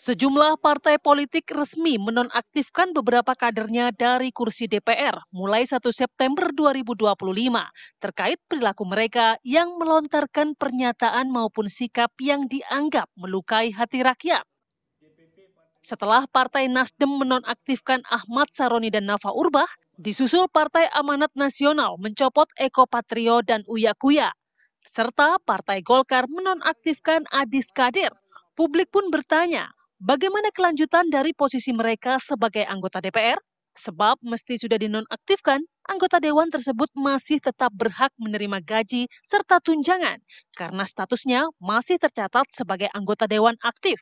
Sejumlah partai politik resmi menonaktifkan beberapa kadernya dari kursi DPR mulai 1 September 2025 terkait perilaku mereka yang melontarkan pernyataan maupun sikap yang dianggap melukai hati rakyat. Setelah Partai Nasdem menonaktifkan Ahmad Saroni dan Nafa Urbah, disusul Partai Amanat Nasional mencopot Eko Patrio dan Uya Kuya, serta Partai Golkar menonaktifkan Adis Kadir. Publik pun bertanya, bagaimana kelanjutan dari posisi mereka sebagai anggota DPR? Sebab mesti sudah dinonaktifkan, anggota dewan tersebut masih tetap berhak menerima gaji serta tunjangan karena statusnya masih tercatat sebagai anggota dewan aktif.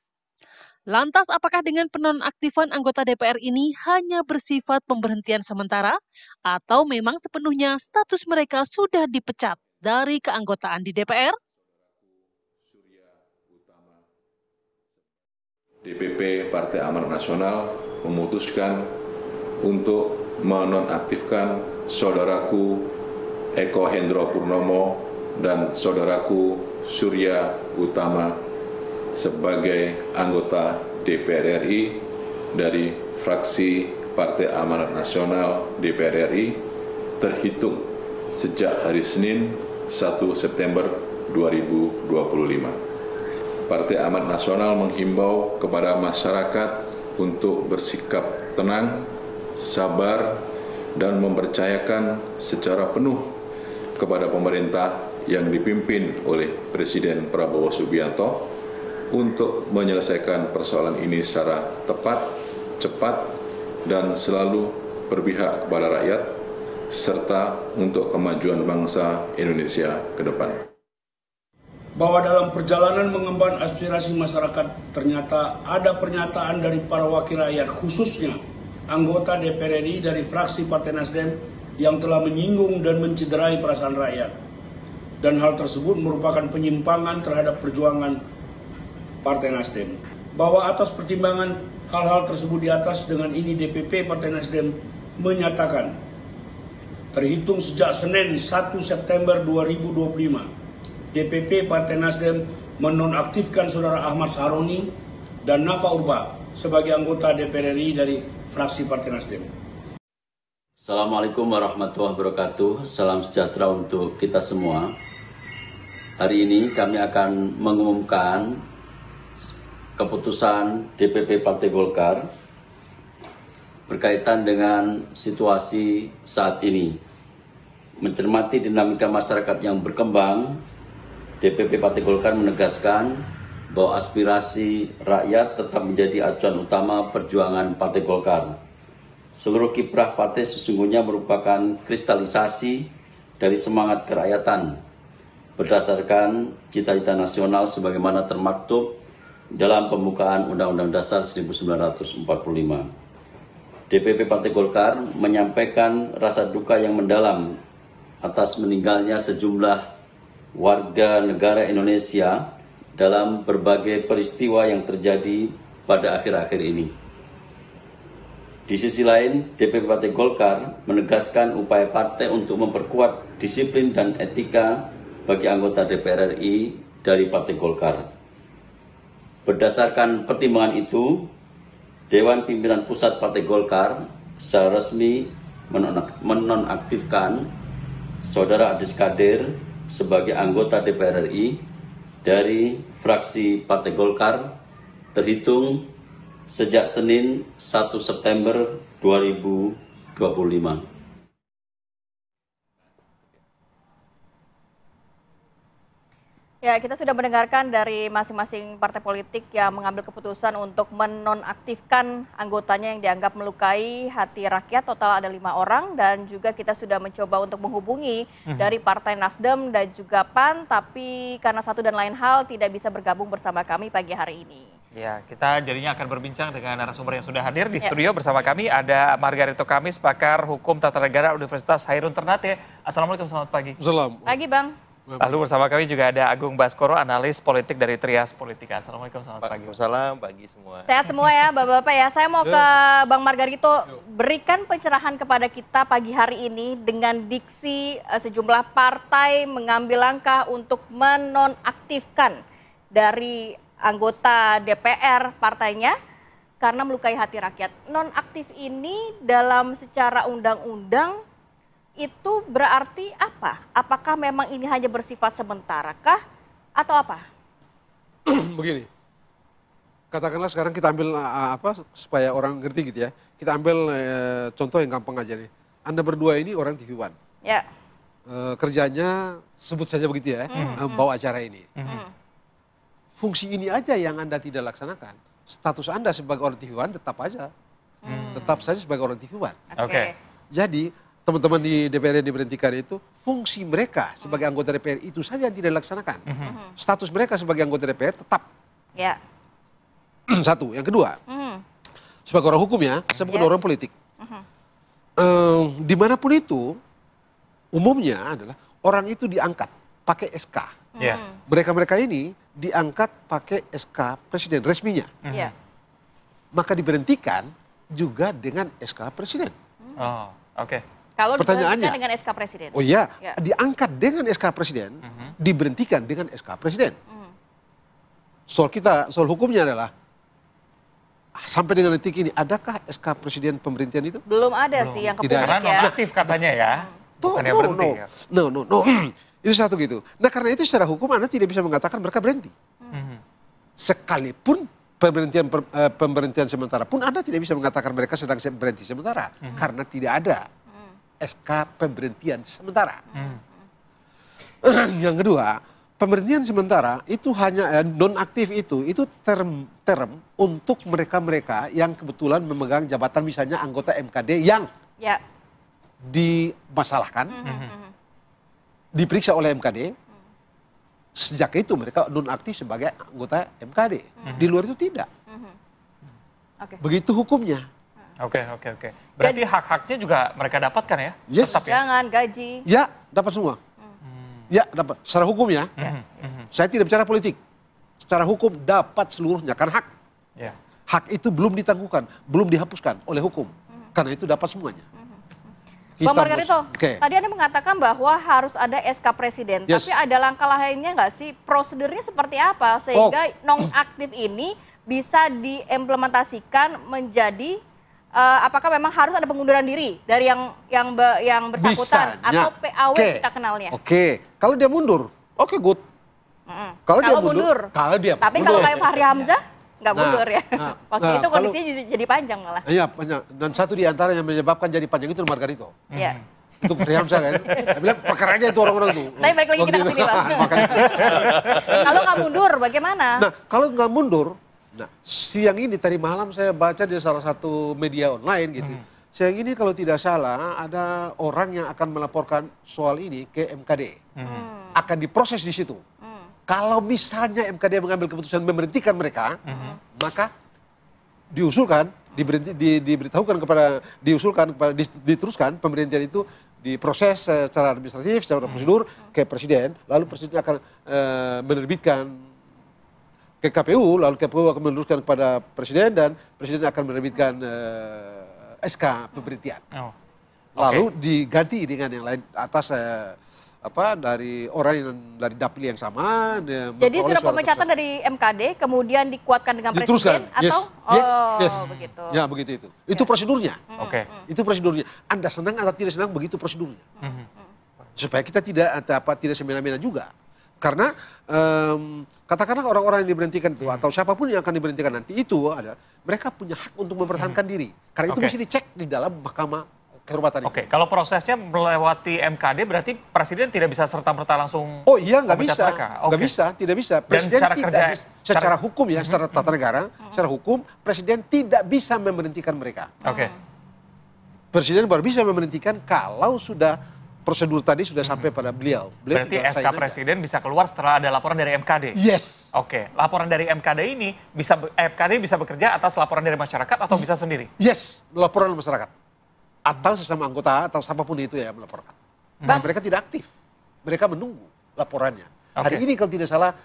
Lantas apakah dengan penonaktifan anggota DPR ini hanya bersifat pemberhentian sementara atau memang sepenuhnya status mereka sudah dipecat dari keanggotaan di DPR? DPP Partai Amanat Nasional memutuskan untuk menonaktifkan saudaraku Eko Hendro Purnomo dan saudaraku Surya Utama sebagai anggota DPR RI dari fraksi Partai Amanat Nasional DPR RI terhitung sejak hari Senin 1 September 2025. Partai Amanat Nasional menghimbau kepada masyarakat untuk bersikap tenang, sabar, dan mempercayakan secara penuh kepada pemerintah yang dipimpin oleh Presiden Prabowo Subianto untuk menyelesaikan persoalan ini secara tepat, cepat, dan selalu berpihak kepada rakyat, serta untuk kemajuan bangsa Indonesia ke depan. Bahwa dalam perjalanan mengemban aspirasi masyarakat ternyata ada pernyataan dari para wakil rakyat, khususnya anggota DPR RI dari fraksi Partai Nasdem yang telah menyinggung dan mencederai perasaan rakyat. Dan hal tersebut merupakan penyimpangan terhadap perjuangan Partai Nasdem. Bahwa atas pertimbangan hal-hal tersebut di atas, dengan ini DPP Partai Nasdem menyatakan terhitung sejak Senin 1 September 2025, DPP Partai Nasdem menonaktifkan saudara Ahmad Saroni dan Nafa Urbah sebagai anggota DPR RI dari fraksi Partai Nasdem. Assalamualaikum warahmatullahi wabarakatuh. Salam sejahtera untuk kita semua. Hari ini kami akan mengumumkan keputusan DPP Partai Golkar berkaitan dengan situasi saat ini. Mencermati dinamika masyarakat yang berkembang, DPP Partai Golkar menegaskan bahwa aspirasi rakyat tetap menjadi acuan utama perjuangan Partai Golkar. Seluruh kiprah partai sesungguhnya merupakan kristalisasi dari semangat kerakyatan berdasarkan cita-cita nasional sebagaimana termaktub dalam pembukaan Undang-Undang Dasar 1945. DPP Partai Golkar menyampaikan rasa duka yang mendalam atas meninggalnya sejumlah warga negara Indonesia dalam berbagai peristiwa yang terjadi pada akhir-akhir ini. Di sisi lain, DPP Partai Golkar menegaskan upaya partai untuk memperkuat disiplin dan etika bagi anggota DPR RI dari Partai Golkar. Berdasarkan pertimbangan itu, Dewan Pimpinan Pusat Partai Golkar secara resmi menonaktifkan Saudara Adis Kadir sebagai anggota DPR RI dari fraksi Partai Golkar terhitung sejak Senin 1 September 2025. Ya, kita sudah mendengarkan dari masing-masing partai politik yang mengambil keputusan untuk menonaktifkan anggotanya yang dianggap melukai hati rakyat. Total ada 5 orang, dan juga kita sudah mencoba untuk menghubungi dari Partai Nasdem dan juga PAN, tapi karena satu dan lain hal tidak bisa bergabung bersama kami pagi hari ini. Ya, kita jadinya akan berbincang dengan narasumber yang sudah hadir di studio bersama kami. Ada Margarito Kamis, pakar hukum tata negara Universitas Hairun Ternate. Assalamualaikum, selamat pagi. Selamat pagi, Bang. Lalu bersama kami juga ada Agung Baskoro, analis politik dari Trias Politika. Assalamualaikum, selamat pagi. Waalaikumsalam, pagi semua. Sehat semua ya Bapak-Bapak ya. Saya mau ke Bang Margarito, berikan pencerahan kepada kita pagi hari ini dengan diksi sejumlah partai mengambil langkah untuk menonaktifkan dari anggota DPR partainya karena melukai hati rakyat. Nonaktif ini dalam secara undang-undang itu berarti apa? Apakah memang ini hanya bersifat sementara kah atau apa? Begini, katakanlah sekarang kita ambil supaya orang ngerti gitu ya. Kita ambil contoh yang gampang aja nih. Anda berdua ini orang TV One. Ya. Kerjanya sebut saja begitu ya, bawa acara ini. Fungsi ini aja yang Anda tidak laksanakan. Status Anda sebagai orang TV One tetap aja. Tetap saja sebagai orang TV One. Oke. Jadi teman-teman di DPR yang diberhentikan itu, fungsi mereka sebagai anggota DPR itu saja yang tidak dilaksanakan. Status mereka sebagai anggota DPR tetap. Ya. Satu. Yang kedua, sebagai orang hukum ya, saya bukan orang politik. Dimanapun itu, umumnya adalah orang itu diangkat pakai SK. Mereka-mereka ini diangkat pakai SK Presiden resminya. Maka diberhentikan juga dengan SK Presiden. Oh, oke. Kalau Pertanyaannya, diberhentikan dengan SK Presiden. Oh iya, diangkat dengan SK Presiden, diberhentikan dengan SK Presiden. Soal hukumnya adalah, sampai dengan detik ini, adakah SK Presiden pemberhentian itu? Belum ada sih yang ke Tidak publik ada. ya. Aktif katanya ya. Bukan yang berhenti ya. No. Itu satu gitu. Nah karena itu secara hukum Anda tidak bisa mengatakan mereka berhenti. Sekalipun pemberhentian sementara pun Anda tidak bisa mengatakan mereka sedang berhenti sementara. Karena tidak ada SK pemberhentian sementara. Yang kedua, pemberhentian sementara itu hanya nonaktif itu term untuk mereka-mereka yang kebetulan memegang jabatan misalnya anggota MKD yang dimasalahkan, diperiksa oleh MKD, sejak itu mereka nonaktif sebagai anggota MKD. Di luar itu tidak. Begitu hukumnya. Oke. Berarti hak-haknya juga mereka dapatkan ya? Yes. Tetap ya? Jangan gaji. Ya, dapat semua. Ya, dapat. Secara hukum ya. Saya tidak bicara politik. Secara hukum dapat seluruhnya, karena hak. Hak itu belum ditangguhkan, belum dihapuskan oleh hukum. Karena itu dapat semuanya. Bang Margarito, tadi Anda mengatakan bahwa harus ada SK Presiden. Yes. Tapi ada langkah lainnya nggak sih? Prosedurnya seperti apa sehingga nonaktif ini bisa diimplementasikan menjadi apakah memang harus ada pengunduran diri dari yang bersangkutan atau PAW kita kenalnya? Kalau dia mundur, good. Kalau dia mundur, Tapi kalau kayak Fahri Hamzah nggak mundur ya. Waktu itu kondisinya jadi panjang malah. Iya, panjang. Dan satu di antara yang menyebabkan jadi panjang itu Margarito. Iya. Untuk Fahri Hamzah kan. Saya bilang perkaranya itu orang-orang itu. Tapi balik lagi kita ke sini, Bang. Kalau nggak mundur bagaimana? Nah, kalau nggak mundur, siang ini tadi malam saya baca di salah satu media online gitu. Siang ini kalau tidak salah ada orang yang akan melaporkan soal ini ke MKD. Akan diproses di situ. Kalau misalnya MKD mengambil keputusan memberhentikan mereka, maka diteruskan pemberhentian itu diproses secara administratif, secara prosedur ke Presiden, lalu Presiden akan menerbitkan ke KPU, lalu KPU akan meneruskan kepada Presiden dan Presiden akan menerbitkan SK pemberhentian. Lalu diganti dengan yang lain atas dari orang yang dari dapil yang sama. Jadi sudah pemecatan dari MKD kemudian dikuatkan dengan Presiden atau begitu. Ya begitu itu. Itu prosedurnya. Itu prosedurnya. Anda senang atau tidak senang begitu prosedurnya. Supaya kita tidak semena-mena juga. Karena katakanlah orang-orang yang diberhentikan itu atau siapapun yang akan diberhentikan nanti itu ada mereka punya hak untuk mempertahankan diri. Karena itu mesti dicek di dalam Mahkamah Kehormatan itu. Kalau prosesnya melewati MKD berarti Presiden tidak bisa serta-merta langsung nggak bisa. Nggak bisa, tidak bisa. Presiden tidak bisa. Secara hukum ya, secara tata negara, secara hukum Presiden tidak bisa memberhentikan mereka. Presiden baru bisa memberhentikan kalau sudah prosedur tadi sudah sampai pada beliau. Berarti SK Presiden bisa keluar setelah ada laporan dari MKD? Yes. Laporan dari MKD ini MKD bisa bekerja atas laporan dari masyarakat atau bisa sendiri? Yes, laporan masyarakat. Atau sesama anggota atau siapapun itu ya melaporkan. Dan mereka tidak aktif. Mereka menunggu laporannya. Hari ini kalau tidak salah,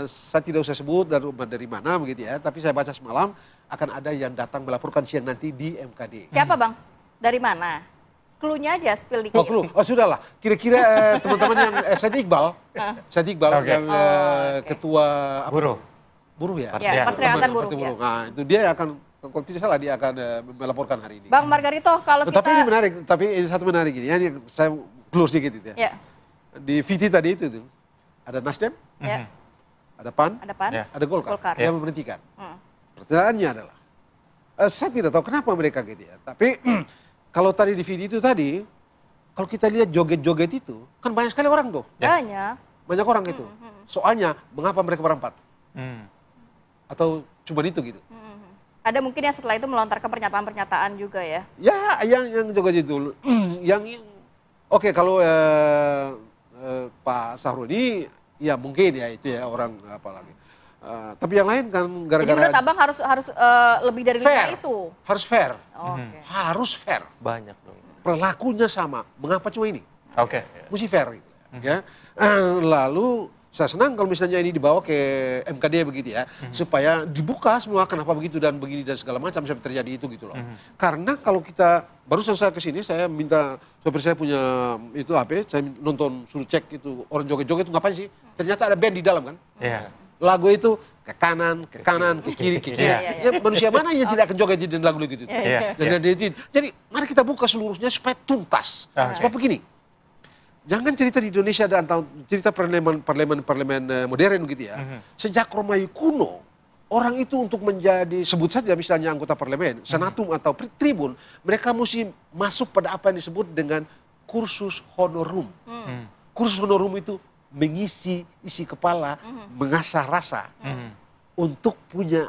saya tidak usah sebut dari mana begitu ya, tapi saya baca semalam akan ada yang datang melaporkan siang nanti di MKD. Siapa Bang? Dari mana? Clue-nya aja, spill dikit. Clue. Sudahlah. Kira-kira teman-teman yang Said Iqbal yang ketua buruh. buruh ya. Ya, Perserikatan Buruh. Partai Buruh. Nah, itu dia yang akan, kalau tidak salah dia akan melaporkan hari ini. Bang Margarito, kalau kita... Tapi ini menarik, tapi ini satu menarik ini. Ya, saya close dikit itu ya. Ya. Di VT tadi itu tuh, ada Nasdem, Ya. ada PAN, Ada PAN, Ya. ada Golkar yang memberhentikan. Hmm. Pertanyaannya adalah, saya tidak tahu kenapa mereka gitu ya. Tapi kalau tadi di VT itu tadi, kalau kita lihat joget-joget itu, kan banyak sekali orang tuh. Banyak. Banyak orang itu. Soalnya, mengapa mereka berempat? Atau cuma itu gitu? Ada mungkin yang setelah itu melontarkan pernyataan-pernyataan juga ya. Ya, yang joget itu. Oke, kalau Pak Sahroni, ya mungkin ya itu ya orang apa lagi. Tapi yang lain kan Jadi gara-gara menurut Abang harus lebih dari 5 fair. itu. Harus fair. Oke. Harus fair. Banyak dong. Perlakunya sama. Mengapa cuma ini? Oke. Mesti fair gitu. Ya. Lalu saya senang kalau misalnya ini dibawa ke MKD begitu ya, supaya dibuka semua kenapa begitu dan begini dan segala macam sampai terjadi itu gitu loh. Karena kalau kita barusan saya kesini, saya minta sopir saya punya itu HP, saya nonton suruh cek itu orang joget-joget itu ngapain sih? Ternyata ada band di dalam kan. Iya. Lagu itu ke kanan, ke kiri, ke kiri. Iya. Ya, manusia mana yang tidak akan joget di lagu itu? Iya. Jadi mari kita buka seluruhnya supaya tuntas. Sebab begini. Jangan cerita di Indonesia dan cerita parlemen modern gitu ya. Sejak Romawi kuno, orang itu untuk menjadi, sebut saja misalnya anggota parlemen, senatum atau tribun, mereka mesti masuk pada apa yang disebut dengan kursus honorum. Kursus honorum itu mengisi isi kepala, mengasah rasa untuk punya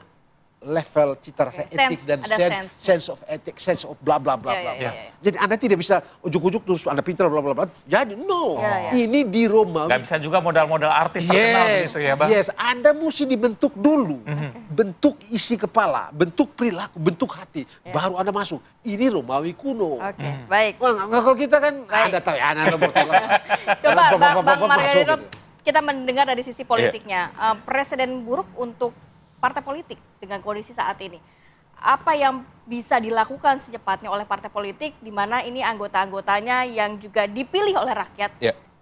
level cita rasa etik dan sense of ethics, sense of bla bla bla bla. Jadi Anda tidak bisa ujuk-ujuk terus Anda pintar bla bla bla. Jadi no, ini di Romawi. Nggak bisa juga modal-modal artis terkenal begitu ya Bang? Yes, Anda mesti dibentuk dulu. Bentuk isi kepala, bentuk perilaku, bentuk hati. Baru Anda masuk. Ini Romawi kuno. Oke, baik. Wah, kalau kita kan, Anda tahu ya, Anda mau Coba Bang Margarito, kita mendengar dari sisi politiknya. Presiden buruk untuk partai politik dengan kondisi saat ini. Apa yang bisa dilakukan secepatnya oleh partai politik di mana ini anggota-anggotanya yang juga dipilih oleh rakyat,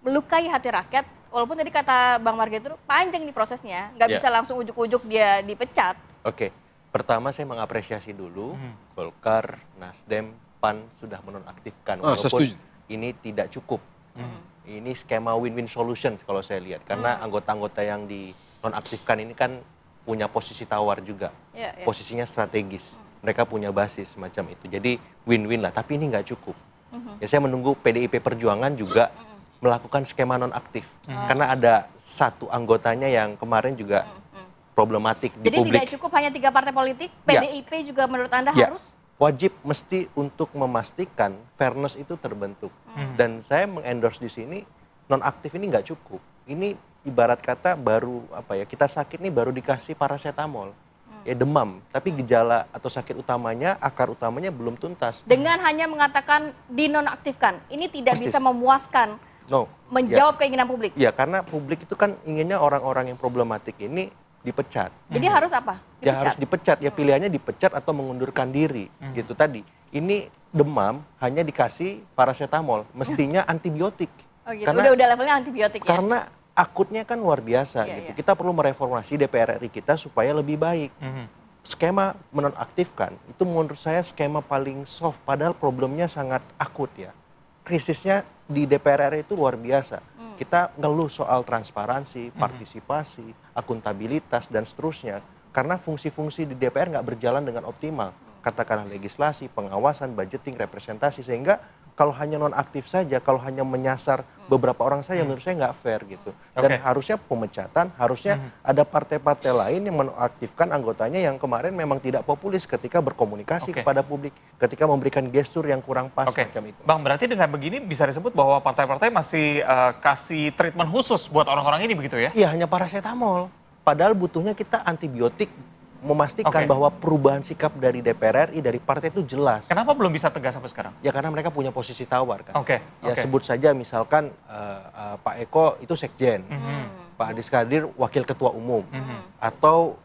melukai hati rakyat, walaupun tadi kata Bang Margarito panjang nih prosesnya, nggak bisa langsung ujuk-ujuk dia dipecat. Oke, pertama saya mengapresiasi dulu Golkar, Nasdem, PAN sudah menonaktifkan walaupun ini tidak cukup. Ini skema win-win solution kalau saya lihat, karena anggota-anggota yang dinonaktifkan ini kan punya posisi tawar juga, posisinya strategis, mereka punya basis semacam itu, jadi win-win lah, tapi ini nggak cukup. Ya saya menunggu PDIP Perjuangan juga melakukan skema nonaktif, karena ada satu anggotanya yang kemarin juga problematik di publik. Jadi tidak cukup hanya 3 partai politik, PDIP juga menurut Anda harus? Wajib mesti untuk memastikan fairness itu terbentuk, dan saya mengendorse di sini nonaktif ini nggak cukup. Ini ibarat kata baru kita sakit nih baru dikasih paracetamol, ya demam, tapi gejala atau sakit utamanya, akar utamanya belum tuntas. Dengan hanya mengatakan dinonaktifkan, ini tidak bisa memuaskan, menjawab keinginan publik. Ya karena publik itu kan inginnya orang-orang yang problematik ini dipecat. Jadi harus apa? Dipecat. Ya harus dipecat, ya pilihannya dipecat atau mengundurkan diri, gitu tadi. Ini demam hanya dikasih paracetamol, mestinya antibiotik. Oh gitu, karena, udah levelnya antibiotik ya? Karena akutnya kan luar biasa gitu. Kita perlu mereformasi DPR RI kita supaya lebih baik. Skema menonaktifkan itu menurut saya skema paling soft, padahal problemnya sangat akut ya. Krisisnya di DPR RI itu luar biasa. Kita ngeluh soal transparansi, partisipasi, akuntabilitas dan seterusnya. Karena fungsi-fungsi di DPR nggak berjalan dengan optimal. Katakanlah legislasi, pengawasan, budgeting, representasi, sehingga kalau hanya nonaktif saja, kalau hanya menyasar beberapa orang saja, menurut saya nggak fair gitu. Dan harusnya pemecatan, harusnya ada partai-partai lain yang menonaktifkan anggotanya yang kemarin memang tidak populis ketika berkomunikasi kepada publik, ketika memberikan gestur yang kurang pas macam itu. Bang, berarti dengan begini bisa disebut bahwa partai-partai masih kasih treatment khusus buat orang-orang ini begitu ya? Iya, hanya paracetamol. Padahal butuhnya kita antibiotik, memastikan bahwa perubahan sikap dari DPR RI, dari partai itu jelas. Kenapa belum bisa tegas sampai sekarang? Ya karena mereka punya posisi tawar kan. Ya sebut saja misalkan Pak Eko itu sekjen, Pak Adis Kadir wakil ketua umum, atau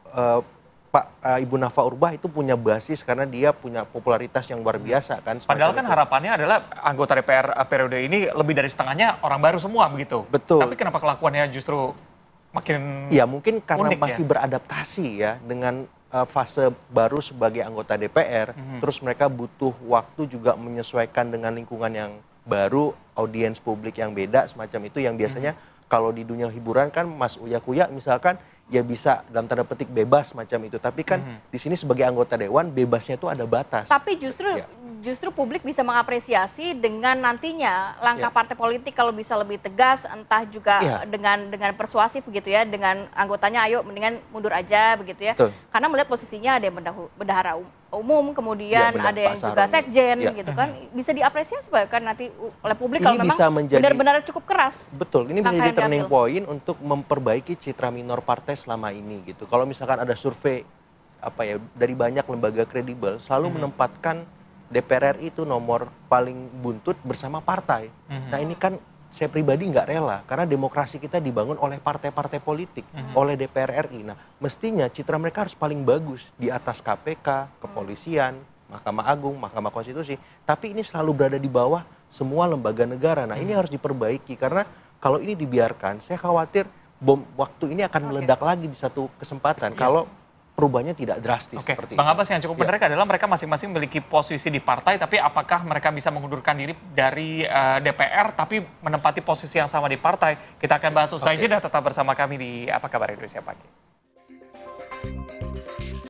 Ibu Nafa Urbah itu punya basis karena dia punya popularitas yang luar biasa kan. Padahal kan harapannya adalah anggota DPR periode ini lebih dari setengahnya orang baru semua begitu. Betul. Tapi kenapa kelakuannya justru makin ya mungkin karena unik, masih beradaptasi ya dengan fase baru sebagai anggota DPR, terus mereka butuh waktu juga menyesuaikan dengan lingkungan yang baru, audiens publik yang beda, semacam itu yang biasanya kalau di dunia hiburan kan Mas Uya Kuya misalkan ya bisa dalam tanda petik bebas macam itu, tapi kan di sini sebagai anggota dewan bebasnya itu ada batas. Tapi justru publik bisa mengapresiasi dengan nantinya langkah partai politik kalau bisa lebih tegas, entah juga dengan persuasif begitu ya, dengan anggotanya ayo mendingan mundur aja begitu ya. Betul. Karena melihat posisinya ada yang bendahara umum, kemudian ada yang juga sekjen gitu kan, bisa diapresiasi bahkan nanti oleh publik kalau memang benar-benar cukup keras. Betul, ini bisa jadi turning point untuk memperbaiki citra minor partai selama ini gitu. Kalau misalkan ada survei dari banyak lembaga kredibel selalu menempatkan DPR RI itu nomor paling buntut bersama partai. Nah ini kan saya pribadi nggak rela karena demokrasi kita dibangun oleh partai-partai politik, oleh DPR RI. Nah mestinya citra mereka harus paling bagus di atas KPK, kepolisian, Mahkamah Agung, Mahkamah Konstitusi. Tapi ini selalu berada di bawah semua lembaga negara. Nah ini harus diperbaiki karena kalau ini dibiarkan, saya khawatir bom waktu ini akan meledak lagi di satu kesempatan. Kalau perubahannya tidak drastis seperti Bang itu. Abbas, yang cukup menarik adalah mereka masing-masing memiliki posisi di partai, tapi apakah mereka bisa mengundurkan diri dari DPR tapi menempati posisi yang sama di partai? Kita akan bahas usai jeda, tetap bersama kami di Apa Kabar Indonesia Pagi.